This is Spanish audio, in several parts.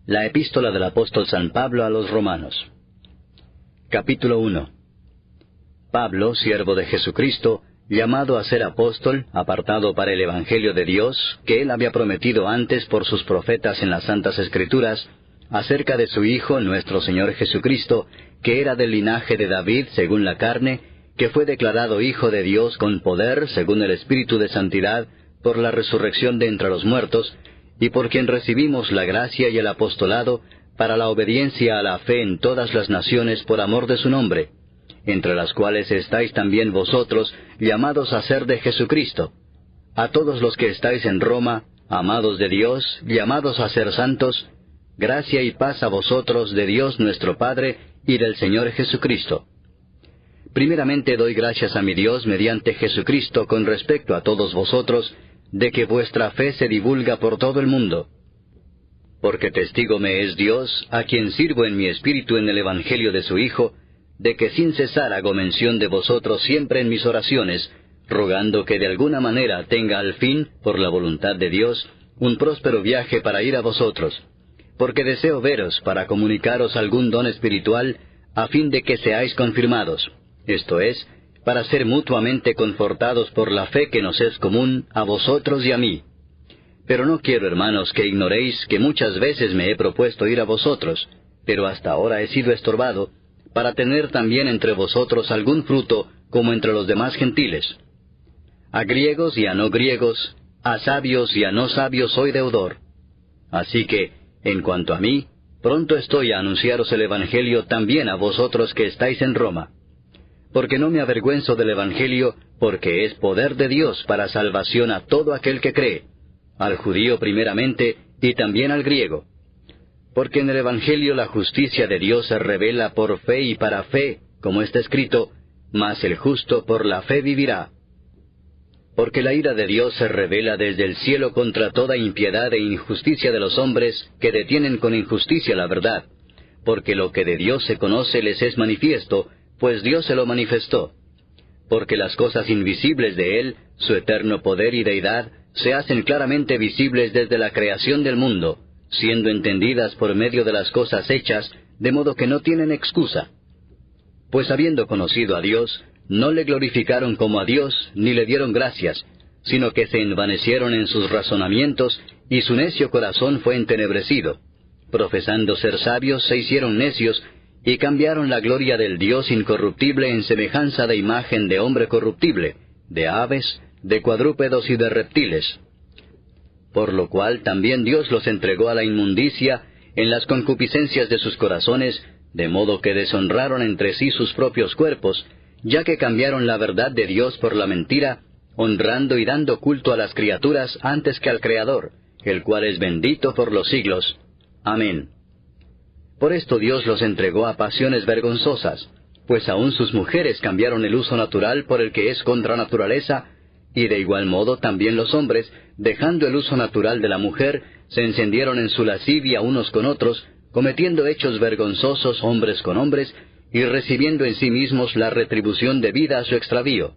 La epístola del apóstol San Pablo a los Romanos. Capítulo 1. Pablo, siervo de Jesucristo, llamado a ser apóstol, apartado para el Evangelio de Dios, que él había prometido antes por sus profetas en las Santas Escrituras, acerca de su Hijo, nuestro Señor Jesucristo, que era del linaje de David según la carne, que fue declarado Hijo de Dios con poder, según el Espíritu de Santidad, por la resurrección de entre los muertos, y por quien recibimos la gracia y el apostolado para la obediencia a la fe en todas las naciones por amor de su nombre, entre las cuales estáis también vosotros, llamados a ser de Jesucristo. A todos los que estáis en Roma, amados de Dios, llamados a ser santos, gracia y paz a vosotros de Dios nuestro Padre y del Señor Jesucristo. Primeramente doy gracias a mi Dios mediante Jesucristo con respecto a todos vosotros, de que vuestra fe se divulga por todo el mundo. Porque testigo me es Dios, a quien sirvo en mi espíritu en el Evangelio de su Hijo, de que sin cesar hago mención de vosotros siempre en mis oraciones, rogando que de alguna manera tenga al fin, por la voluntad de Dios, un próspero viaje para ir a vosotros. Porque deseo veros para comunicaros algún don espiritual, a fin de que seáis confirmados, esto es, para ser mutuamente confortados por la fe que nos es común a vosotros y a mí. Pero no quiero, hermanos, que ignoréis que muchas veces me he propuesto ir a vosotros, pero hasta ahora he sido estorbado, para tener también entre vosotros algún fruto, como entre los demás gentiles. A griegos y a no griegos, a sabios y a no sabios soy deudor. Así que, en cuanto a mí, pronto estoy a anunciaros el Evangelio también a vosotros que estáis en Roma. Porque no me avergüenzo del Evangelio, porque es poder de Dios para salvación a todo aquel que cree, al judío primeramente, y también al griego. Porque en el Evangelio la justicia de Dios se revela por fe y para fe, como está escrito, mas el justo por la fe vivirá. Porque la ira de Dios se revela desde el cielo contra toda impiedad e injusticia de los hombres que detienen con injusticia la verdad, porque lo que de Dios se conoce les es manifiesto, pues Dios se lo manifestó. Porque las cosas invisibles de Él, su eterno poder y deidad, se hacen claramente visibles desde la creación del mundo, siendo entendidas por medio de las cosas hechas, de modo que no tienen excusa. Pues habiendo conocido a Dios, no le glorificaron como a Dios, ni le dieron gracias, sino que se envanecieron en sus razonamientos, y su necio corazón fue entenebrecido. Profesando ser sabios, se hicieron necios, y cambiaron la gloria del Dios incorruptible en semejanza de imagen de hombre corruptible, de aves, de cuadrúpedos y de reptiles. Por lo cual también Dios los entregó a la inmundicia en las concupiscencias de sus corazones, de modo que deshonraron entre sí sus propios cuerpos, ya que cambiaron la verdad de Dios por la mentira, honrando y dando culto a las criaturas antes que al Creador, el cual es bendito por los siglos. Amén. Por esto Dios los entregó a pasiones vergonzosas, pues aun sus mujeres cambiaron el uso natural por el que es contra naturaleza, y de igual modo también los hombres, dejando el uso natural de la mujer, se encendieron en su lascivia unos con otros, cometiendo hechos vergonzosos hombres con hombres, y recibiendo en sí mismos la retribución debida a su extravío.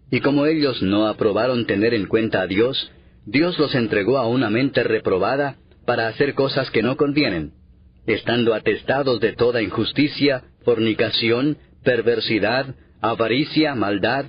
Y como ellos no aprobaron tener en cuenta a Dios, Dios los entregó a una mente reprobada para hacer cosas que no convienen, estando atestados de toda injusticia, fornicación, perversidad, avaricia, maldad,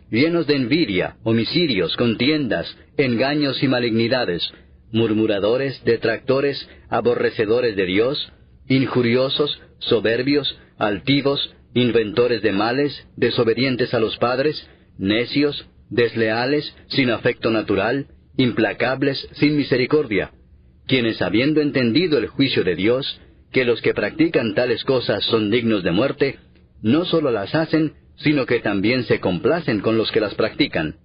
llenos de envidia, homicidios, contiendas, engaños y malignidades, murmuradores, detractores, aborrecedores de Dios, injuriosos, soberbios, altivos, inventores de males, desobedientes a los padres, necios, desleales, sin afecto natural, implacables, sin misericordia, quienes habiendo entendido el juicio de Dios, que los que practican tales cosas son dignos de muerte, no sólo las hacen, sino que también se complacen con los que las practican.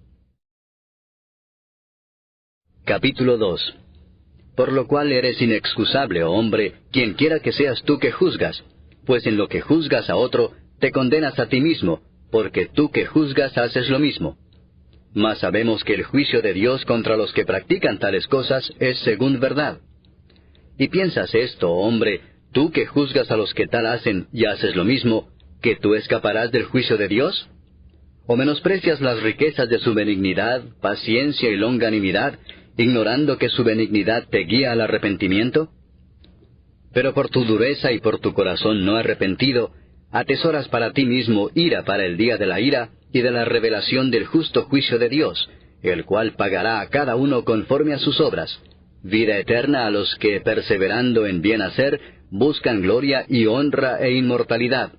Capítulo 2. Por lo cual eres inexcusable, oh hombre, quien quiera que seas tú que juzgas, pues en lo que juzgas a otro, te condenas a ti mismo, porque tú que juzgas haces lo mismo. Mas sabemos que el juicio de Dios contra los que practican tales cosas es según verdad. ¿Y piensas esto, oh hombre, tú que juzgas a los que tal hacen y haces lo mismo, que tú escaparás del juicio de Dios? ¿O menosprecias las riquezas de su benignidad, paciencia y longanimidad, ignorando que su benignidad te guía al arrepentimiento? Pero por tu dureza y por tu corazón no arrepentido, atesoras para ti mismo ira para el día de la ira y de la revelación del justo juicio de Dios, el cual pagará a cada uno conforme a sus obras. Vida eterna a los que, perseverando en bien hacer, buscan gloria y honra e inmortalidad.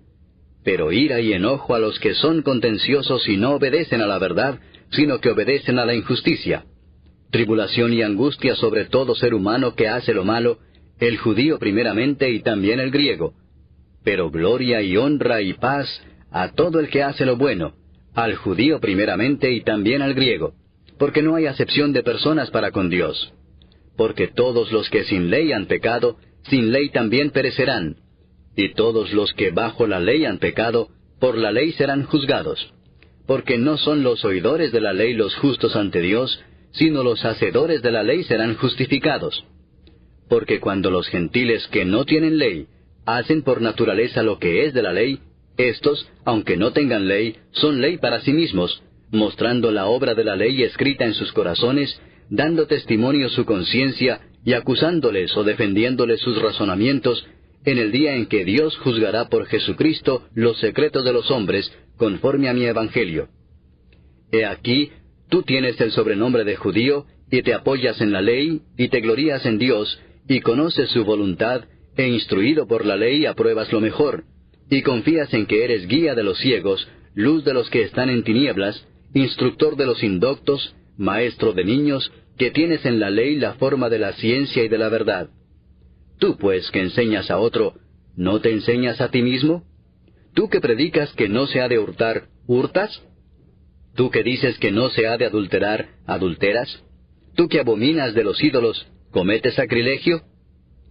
Pero ira y enojo a los que son contenciosos y no obedecen a la verdad, sino que obedecen a la injusticia. Tribulación y angustia sobre todo ser humano que hace lo malo, el judío primeramente y también el griego. Pero gloria y honra y paz a todo el que hace lo bueno, al judío primeramente y también al griego, porque no hay acepción de personas para con Dios. Porque todos los que sin ley han pecado, sin ley también perecerán, y todos los que bajo la ley han pecado, por la ley serán juzgados. Porque no son los oidores de la ley los justos ante Dios, sino los hacedores de la ley serán justificados. Porque cuando los gentiles que no tienen ley, hacen por naturaleza lo que es de la ley, éstos, aunque no tengan ley, son ley para sí mismos, mostrando la obra de la ley escrita en sus corazones, dando testimonio su conciencia, y acusándoles o defendiéndoles sus razonamientos, en el día en que Dios juzgará por Jesucristo los secretos de los hombres, conforme a mi evangelio. He aquí, tú tienes el sobrenombre de judío, y te apoyas en la ley, y te glorías en Dios, y conoces su voluntad, e instruido por la ley apruebas lo mejor, y confías en que eres guía de los ciegos, luz de los que están en tinieblas, instructor de los indoctos, maestro de niños, que tienes en la ley la forma de la ciencia y de la verdad. Tú, pues, que enseñas a otro, ¿no te enseñas a ti mismo? ¿Tú que predicas que no se ha de hurtar, hurtas? ¿Tú que dices que no se ha de adulterar, adulteras? ¿Tú que abominas de los ídolos, cometes sacrilegio?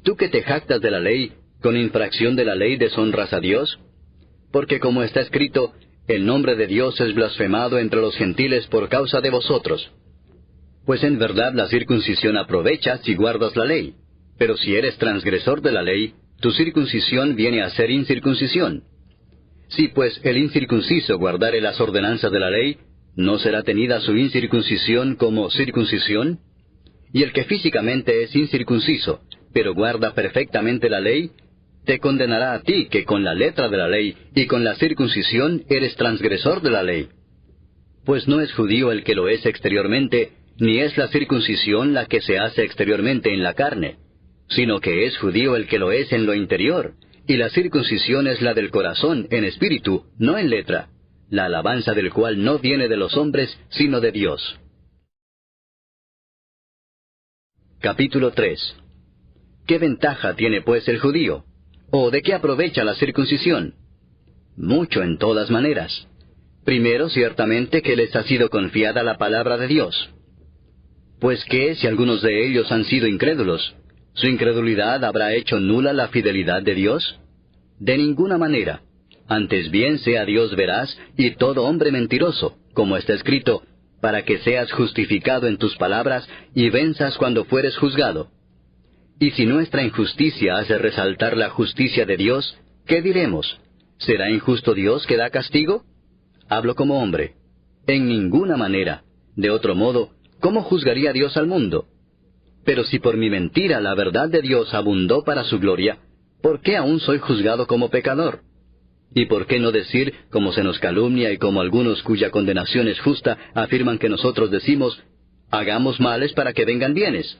¿Tú que te jactas de la ley, con infracción de la ley deshonras a Dios? Porque como está escrito, el nombre de Dios es blasfemado entre los gentiles por causa de vosotros. Pues en verdad la circuncisión aprovecha si guardas la ley, pero si eres transgresor de la ley, tu circuncisión viene a ser incircuncisión. Si pues el incircunciso guardare las ordenanzas de la ley, ¿no será tenida su incircuncisión como circuncisión? Y el que físicamente es incircunciso, pero guarda perfectamente la ley, te condenará a ti que con la letra de la ley y con la circuncisión eres transgresor de la ley. Pues no es judío el que lo es exteriormente, ni es la circuncisión la que se hace exteriormente en la carne, sino que es judío el que lo es en lo interior, y la circuncisión es la del corazón, en espíritu, no en letra, la alabanza del cual no viene de los hombres, sino de Dios. Capítulo 3. ¿Qué ventaja tiene pues el judío? ¿O de qué aprovecha la circuncisión? Mucho en todas maneras. Primero, ciertamente que les ha sido confiada la palabra de Dios. Pues ¿qué si algunos de ellos han sido incrédulos? ¿Su incredulidad habrá hecho nula la fidelidad de Dios? De ninguna manera. Antes bien sea Dios veraz y todo hombre mentiroso, como está escrito, para que seas justificado en tus palabras y venzas cuando fueres juzgado. Y si nuestra injusticia hace resaltar la justicia de Dios, ¿qué diremos? ¿Será injusto Dios que da castigo? Hablo como hombre. En ninguna manera. De otro modo, ¿cómo juzgaría Dios al mundo? Pero si por mi mentira la verdad de Dios abundó para su gloria, ¿por qué aún soy juzgado como pecador? ¿Y por qué no decir, como se nos calumnia y como algunos cuya condenación es justa afirman que nosotros decimos, hagamos males para que vengan bienes?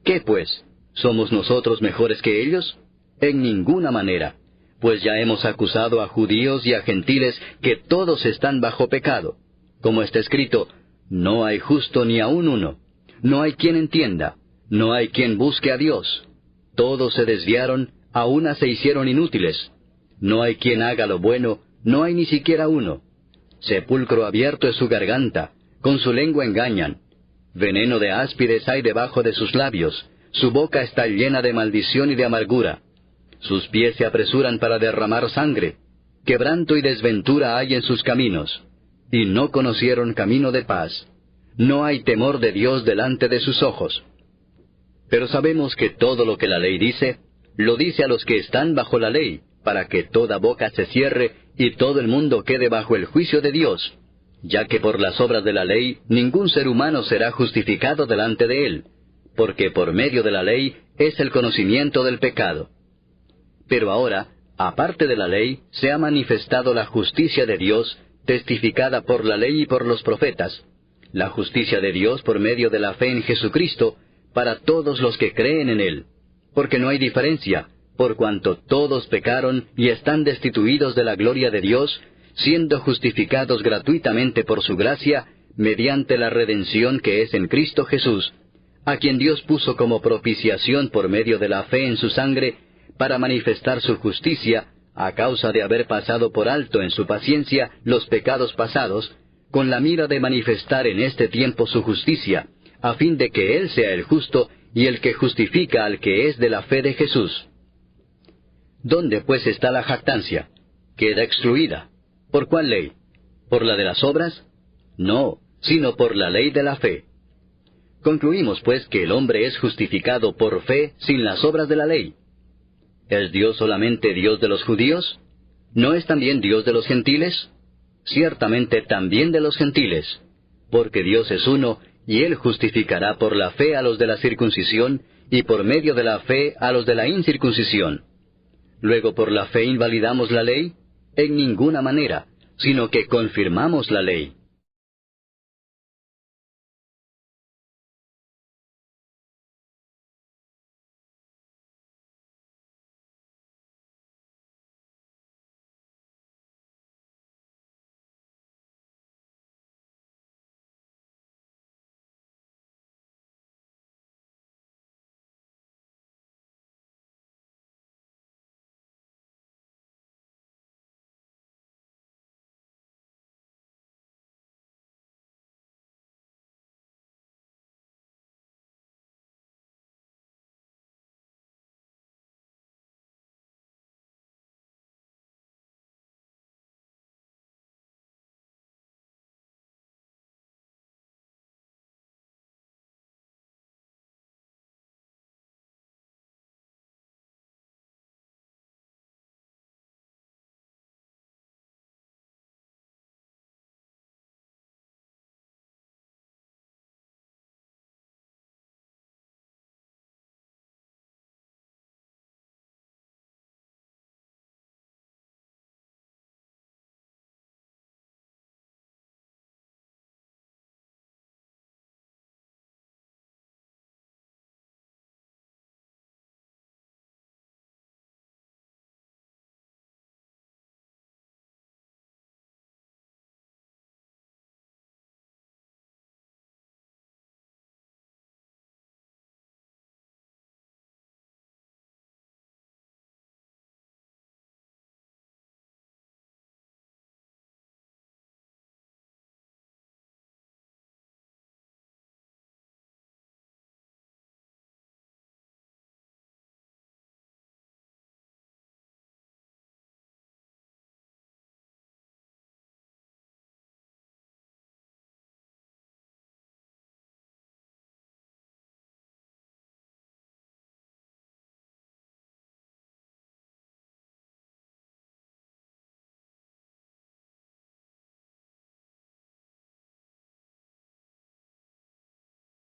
¿Qué pues? ¿Somos nosotros mejores que ellos? En ninguna manera, pues ya hemos acusado a judíos y a gentiles que todos están bajo pecado. Como está escrito, no hay justo ni aun uno, no hay quien entienda, no hay quien busque a Dios. Todos se desviaron, a una se hicieron inútiles. No hay quien haga lo bueno, no hay ni siquiera uno. Sepulcro abierto es su garganta, con su lengua engañan. Veneno de áspides hay debajo de sus labios, su boca está llena de maldición y de amargura. Sus pies se apresuran para derramar sangre. Quebranto y desventura hay en sus caminos. Y no conocieron camino de paz. No hay temor de Dios delante de sus ojos. Pero sabemos que todo lo que la ley dice, lo dice a los que están bajo la ley, para que toda boca se cierre y todo el mundo quede bajo el juicio de Dios, ya que por las obras de la ley ningún ser humano será justificado delante de él, porque por medio de la ley es el conocimiento del pecado. Pero ahora, aparte de la ley, se ha manifestado la justicia de Dios, testificada por la ley y por los profetas, la justicia de Dios por medio de la fe en Jesucristo, para todos los que creen en Él. Porque no hay diferencia, por cuanto todos pecaron y están destituidos de la gloria de Dios, siendo justificados gratuitamente por su gracia, mediante la redención que es en Cristo Jesús, a quien Dios puso como propiciación por medio de la fe en su sangre, para manifestar su justicia, a causa de haber pasado por alto en su paciencia los pecados pasados, con la mira de manifestar en este tiempo su justicia, a fin de que Él sea el justo y el que justifica al que es de la fe de Jesús. ¿Dónde pues está la jactancia? Queda excluida. ¿Por cuál ley? ¿Por la de las obras? No, sino por la ley de la fe. Concluimos pues que el hombre es justificado por fe sin las obras de la ley. ¿Es Dios solamente Dios de los judíos? ¿No es también Dios de los gentiles? Ciertamente también de los gentiles, porque Dios es uno, y Él justificará por la fe a los de la circuncisión, y por medio de la fe a los de la incircuncisión. Luego, ¿por la fe invalidamos la ley? En ninguna manera, sino que confirmamos la ley.